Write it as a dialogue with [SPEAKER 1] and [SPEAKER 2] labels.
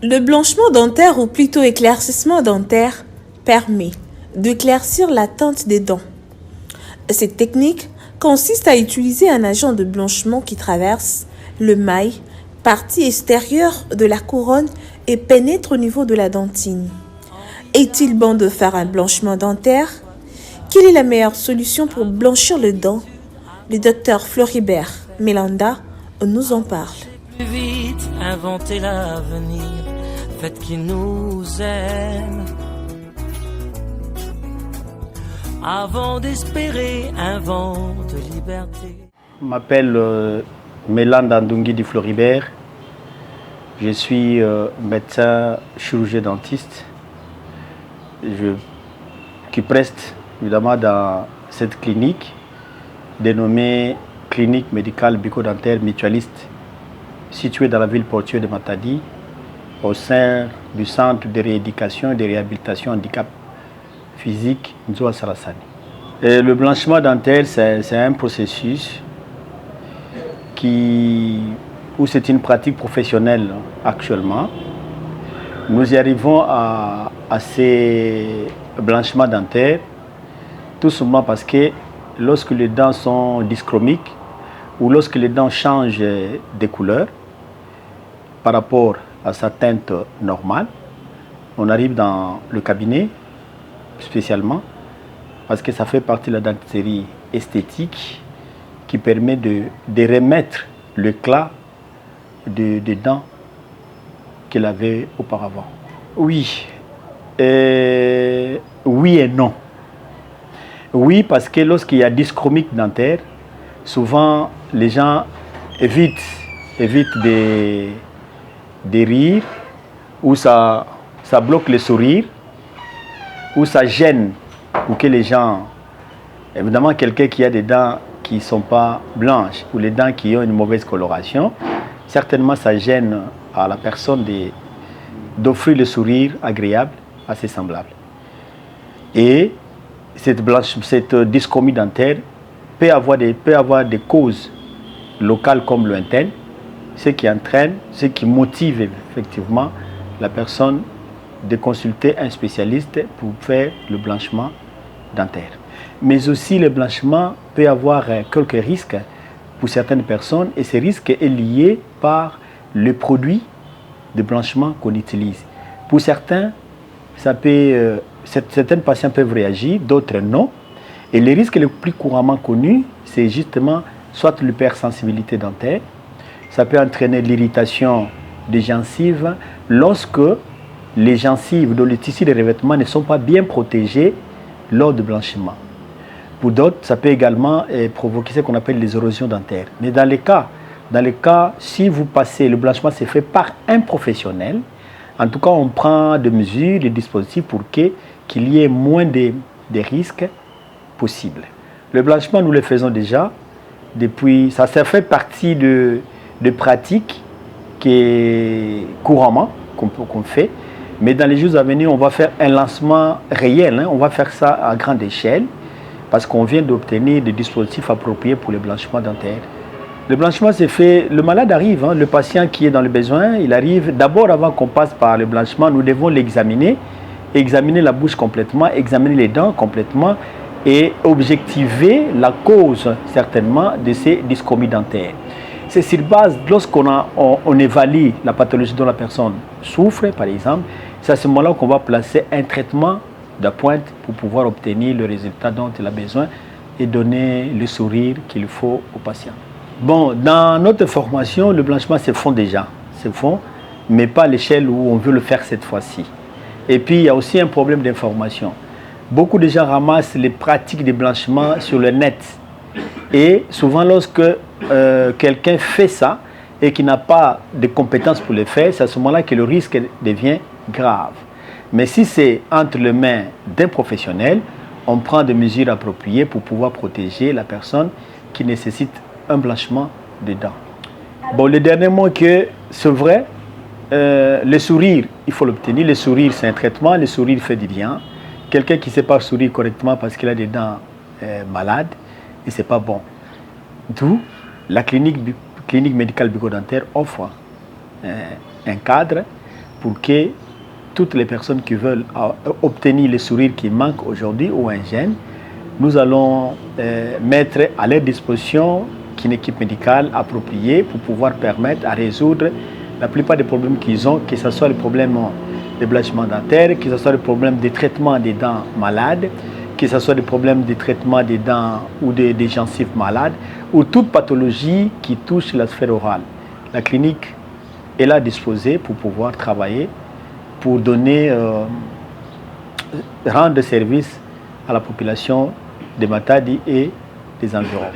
[SPEAKER 1] Le blanchiment dentaire ou plutôt éclaircissement dentaire permet d'éclaircir la teinte des dents. Cette technique consiste à utiliser un agent de blanchiment qui traverse le mail, partie extérieure de la couronne et pénètre au niveau de la dentine. Est-il bon de faire un blanchiment dentaire? Quelle est la meilleure solution pour blanchir les dents? Le docteur Floribert Mélanda nous en parle.
[SPEAKER 2] Vite, inventez l'avenir, faites qu'il nous aime. Avant d'espérer un vent de liberté.
[SPEAKER 3] Je m'appelle Mélanda Ndungi Di Floribert. Je suis médecin chirurgien dentiste qui preste évidemment dans cette clinique dénommée Clinique médicale bucco-dentaire mutualiste située dans la ville portuaire de Matadi au sein du centre de rééducation et de réhabilitation handicap physique Nzoa Sarasani. Et le blanchiment dentaire, c'est un processus où c'est une pratique professionnelle actuellement. Nous y arrivons à ces blanchiments dentaires tout simplement parce que lorsque les dents sont dyschromiques ou lorsque les dents changent de couleur par rapport à sa teinte normale, on arrive dans le cabinet spécialement parce que ça fait partie de la dentisterie esthétique qui permet de remettre l'éclat des dents qu'elle avait auparavant. Oui. Oui et non. Oui, parce que lorsqu'il y a dyschromique dentaire, souvent les gens évitent de rire, ou ça bloque le sourire, ou ça gêne pour que les gens, évidemment quelqu'un qui a des dents qui ne sont pas blanches ou les dents qui ont une mauvaise coloration, certainement ça gêne à la personne d'offrir le sourire agréable à ses semblables. Et cette dyschromie dentaire peut avoir des causes locales comme lointaines, ce qui motive effectivement la personne de consulter un spécialiste pour faire le blanchiment dentaire. Mais aussi le blanchiment peut avoir quelques risques pour certaines personnes et ce risque est lié par le produit de blanchiment qu'on utilise. Pour certains, certains patients peuvent réagir, d'autres non. Et les risques les plus couramment connus, c'est justement soit l'hypersensibilité dentaire, ça peut entraîner l'irritation des gencives lorsque les gencives dont les tissus de revêtement ne sont pas bien protégés lors du blanchiment. Pour d'autres, ça peut également provoquer ce qu'on appelle les érosions dentaires. Mais dans les cas, si vous passez, le blanchiment c'est fait par un professionnel, en tout cas on prend des mesures, des dispositifs pour qu'il y ait moins de risques possibles. Le blanchiment, nous le faisons déjà depuis, ça fait partie de pratiques couramment qu'on fait. Mais dans les jours à venir, on va faire un lancement réel. On va faire ça à grande échelle parce qu'on vient d'obtenir des dispositifs appropriés pour le blanchiment dentaire. Le blanchiment, c'est fait, le malade arrive, le patient qui est dans le besoin, il arrive. D'abord, avant qu'on passe par le blanchiment, nous devons l'examiner, examiner la bouche complètement, examiner les dents complètement et objectiver la cause, certainement, de ces dyschromies dentaires. C'est sur base, lorsqu'on évalue la pathologie dont la personne souffre, par exemple, c'est à ce moment-là qu'on va placer un traitement de pointe pour pouvoir obtenir le résultat dont il a besoin et donner le sourire qu'il faut au patient. Bon, dans notre formation, le blanchiment se font déjà, mais pas à l'échelle où on veut le faire cette fois-ci. Et puis, il y a aussi un problème d'information. Beaucoup de gens ramassent les pratiques de blanchiment sur le net. Et souvent, lorsque quelqu'un fait ça et qui n'a pas de compétences pour le faire, c'est à ce moment-là que le risque devient grave. Mais si c'est entre les mains d'un professionnel, on prend des mesures appropriées pour pouvoir protéger la personne qui nécessite un blanchiment des dents. Bon, le dernier mot que c'est vrai, le sourire, il faut l'obtenir. Le sourire, c'est un traitement. Le sourire fait du bien. Quelqu'un qui ne sait pas sourire correctement parce qu'il a des dents malades, et ce n'est pas bon. D'où la clinique médicale bucco-dentaire offre un cadre pour que toutes les personnes qui veulent obtenir le sourire qui manque aujourd'hui ou un gène, nous allons mettre à leur disposition une équipe médicale appropriée pour pouvoir permettre à résoudre la plupart des problèmes qu'ils ont, que ce soit les problèmes de blanchiment dentaire, que ce soit les problèmes de traitement des dents malades, que ce soit des problèmes de traitement des dents ou des gencives malades, ou toute pathologie qui touche la sphère orale. La clinique est là disposée pour pouvoir travailler, pour donner, rendre service à la population de Matadi et des environs.